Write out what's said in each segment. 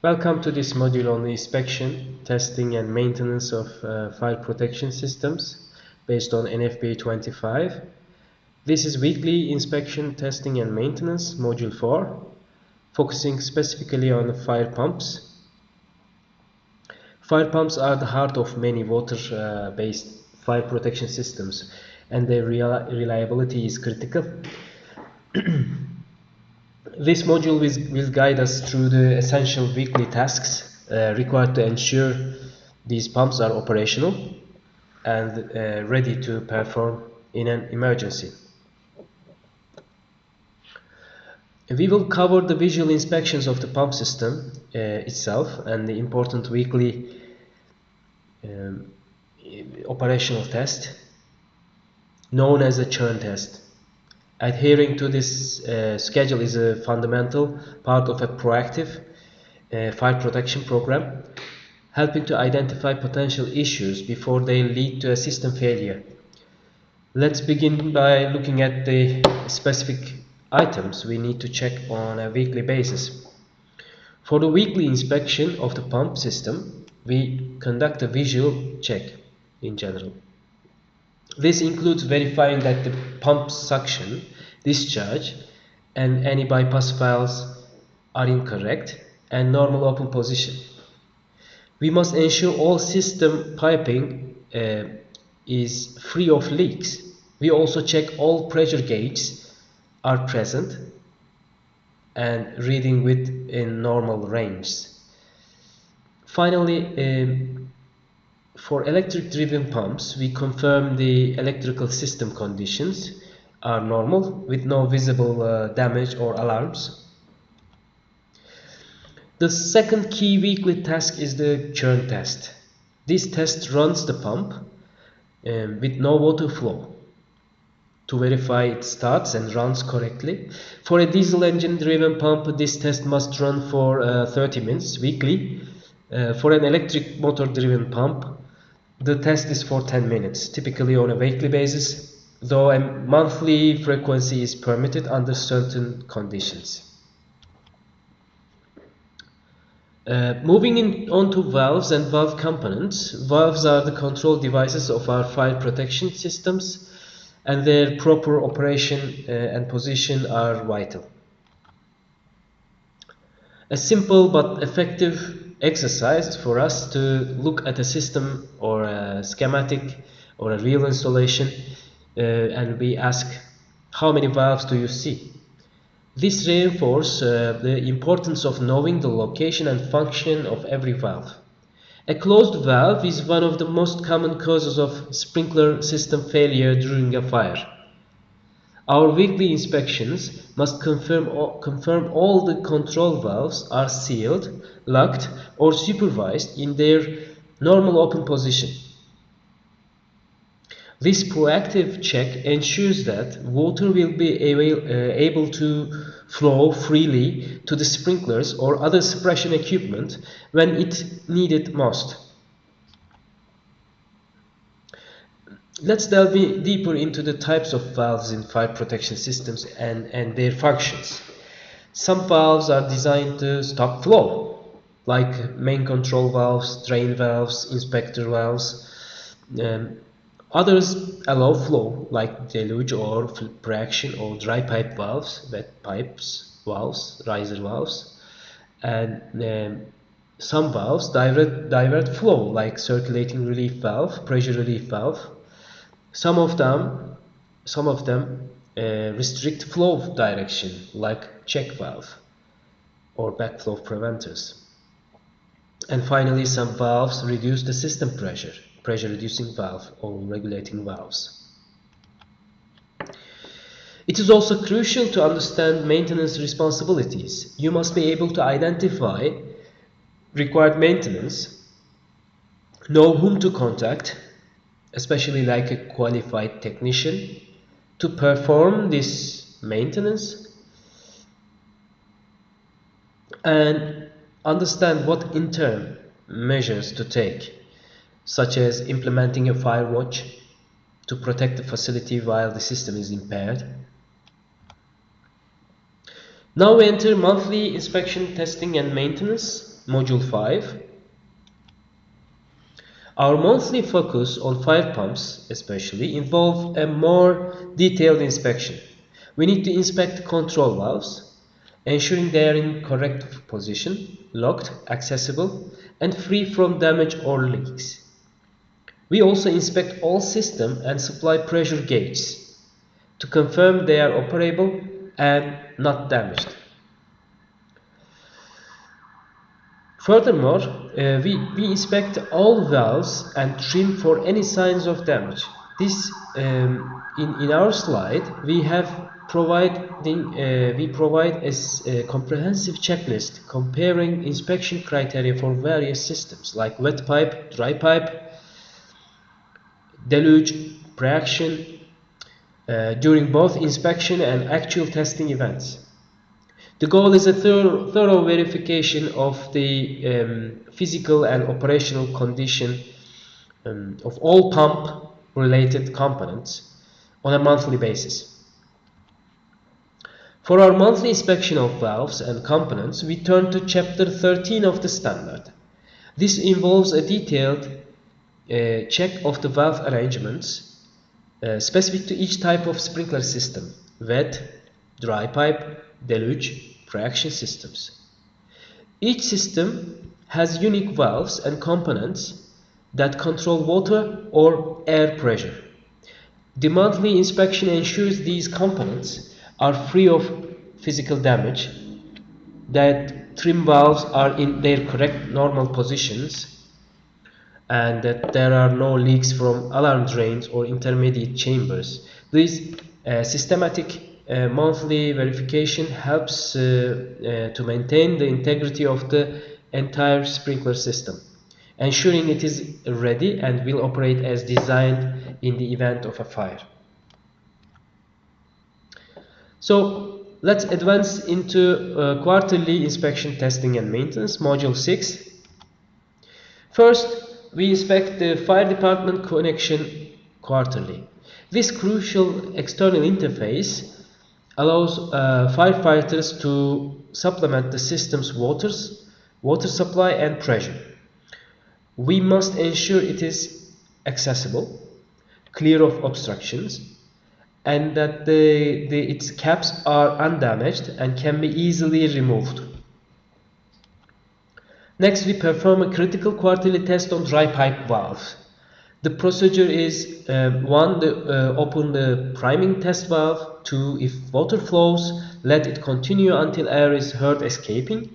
Welcome to this module on the inspection, testing and maintenance of fire protection systems based on NFPA25. This is weekly inspection, testing and maintenance, module 4, focusing specifically on fire pumps. Fire pumps are the heart of many water-based fire protection systems, and their reliability is critical. This module will guide us through the essential weekly tasks required to ensure these pumps are operational and ready to perform in an emergency. We will cover the visual inspections of the pump system itself and the important weekly operational test known as a churn test. Adhering to this schedule is a fundamental part of a proactive fire protection program, helping to identify potential issues before they lead to a system failure. Let's begin by looking at the specific items we need to check on a weekly basis. For the weekly inspection of the pump system, we conduct a visual check in general. This includes verifying that the pump suction, discharge, and any bypass valves are in correct and normal open position. We must ensure all system piping is free of leaks. We also check all pressure gauges are present and reading within normal range. Finally, for electric-driven pumps, we confirm the electrical system conditions are normal with no visible damage or alarms. The second key weekly task is the churn test. This test runs the pump with no water flow to verify it starts and runs correctly. For a diesel engine-driven pump, this test must run for 30 minutes weekly. For an electric motor-driven pump, the test is for 10 minutes, typically on a weekly basis, though a monthly frequency is permitted under certain conditions. Moving on to valves and valve components. Valves are the control devices of our fire protection systems, and their proper operation and position are vital. A simple but effective exercise for us to look at a system or a schematic or a real installation and we ask, how many valves do you see? This reinforces the importance of knowing the location and function of every valve. A closed valve is one of the most common causes of sprinkler system failure during a fire. Our weekly inspections must confirm all the control valves are sealed, locked, or supervised in their normal open position. This proactive check ensures that water will be able to flow freely to the sprinklers or other suppression equipment when it needed most. Let's delve deeper into the types of valves in fire protection systems and their functions. Some valves are designed to stop flow, like main control valves, drain valves, inspector valves. Others allow flow, like deluge or pre-action or dry pipe valves, wet pipes valves, riser valves. And some valves divert flow, like circulating relief valve, pressure relief valve. Some of them restrict flow direction, like check valve or backflow preventers. And finally, some valves reduce the system pressure reducing valve or regulating valves. It is also crucial to understand maintenance responsibilities. You must be able to identify required maintenance, know whom to contact, especially like a qualified technician, to perform this maintenance, and understand what interim measures to take, such as implementing a fire watch to protect the facility while the system is impaired. Now we enter monthly inspection, testing and maintenance. Module 5. Our monthly focus on fire pumps especially involve a more detailed inspection. We need to inspect control valves, ensuring they are in correct position, locked, accessible, and free from damage or leaks. We also inspect all system and supply pressure gauges to confirm they are operable and not damaged. Furthermore, we inspect all valves and trim for any signs of damage. This in our slide we provide a comprehensive checklist comparing inspection criteria for various systems like wet pipe, dry pipe, deluge, pre-action during both inspection and actual testing events. The goal is a thorough verification of the physical and operational condition of all pump-related components on a monthly basis. For our monthly inspection of valves and components, we turn to Chapter 13 of the standard. This involves a detailed check of the valve arrangements specific to each type of sprinkler system: wet, dry pipe, deluge, pre-action systems. Each system has unique valves and components that control water or air pressure. The monthly inspection ensures these components are free of physical damage, that trim valves are in their correct normal positions, and that there are no leaks from alarm drains or intermediate chambers. This systematic monthly verification helps to maintain the integrity of the entire sprinkler system, ensuring it is ready and will operate as designed in the event of a fire. So let's advance into quarterly inspection, testing and maintenance, Module 6. First, we inspect the fire department connection quarterly. This crucial external interface allows firefighters to supplement the system's water supply and pressure. We must ensure it is accessible, clear of obstructions, and that its caps are undamaged and can be easily removed. Next, we perform a critical quarterly test on dry pipe valves. The procedure is 1. Open the priming test valve. 2. If water flows, let it continue until air is heard escaping.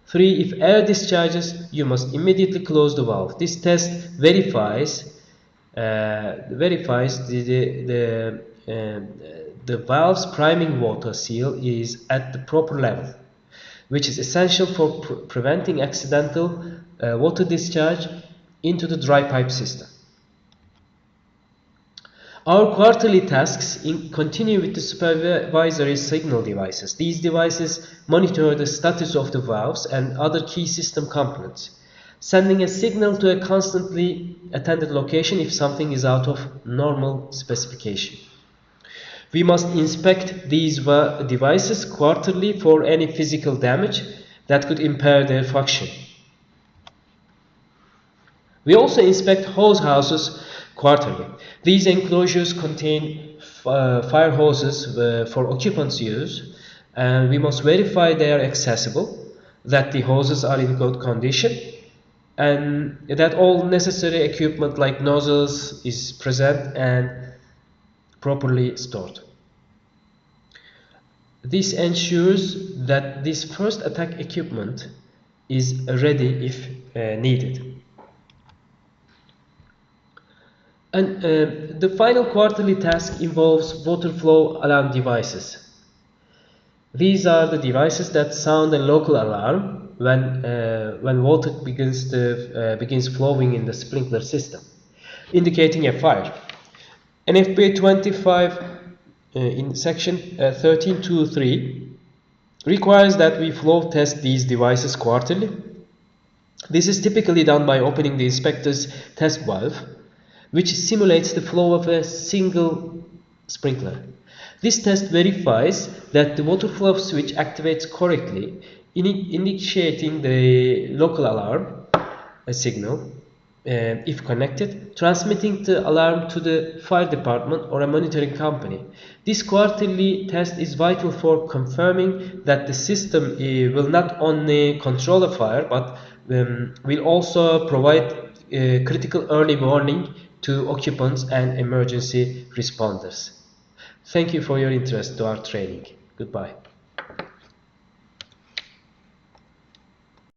3. If air discharges, you must immediately close the valve. This test verifies the valve's priming water seal is at the proper level, which is essential for preventing accidental water discharge into the dry pipe system. Our quarterly tasks continue with the supervisory signal devices. These devices monitor the status of the valves and other key system components, sending a signal to a constantly attended location if something is out of normal specification. We must inspect these devices quarterly for any physical damage that could impair their function. We also inspect hose houses quarterly. These enclosures contain fire hoses for occupants' use, and we must verify they are accessible, that the hoses are in good condition, and that all necessary equipment like nozzles is present and properly stored. This ensures that this first attack equipment is ready if needed. And the final quarterly task involves water flow alarm devices. These are the devices that sound a local alarm when water begins flowing in the sprinkler system, indicating a fire. NFPA25 in section 13.2.3 requires that we flow test these devices quarterly. This is typically done by opening the inspector's test valve, which simulates the flow of a single sprinkler. This test verifies that the water flow switch activates correctly initiating the local alarm signal if connected, transmitting the alarm to the fire department or a monitoring company. This quarterly test is vital for confirming that the system will not only control a fire but will also provide critical early warning to occupants and emergency responders. Thank you for your interest to our training. Goodbye.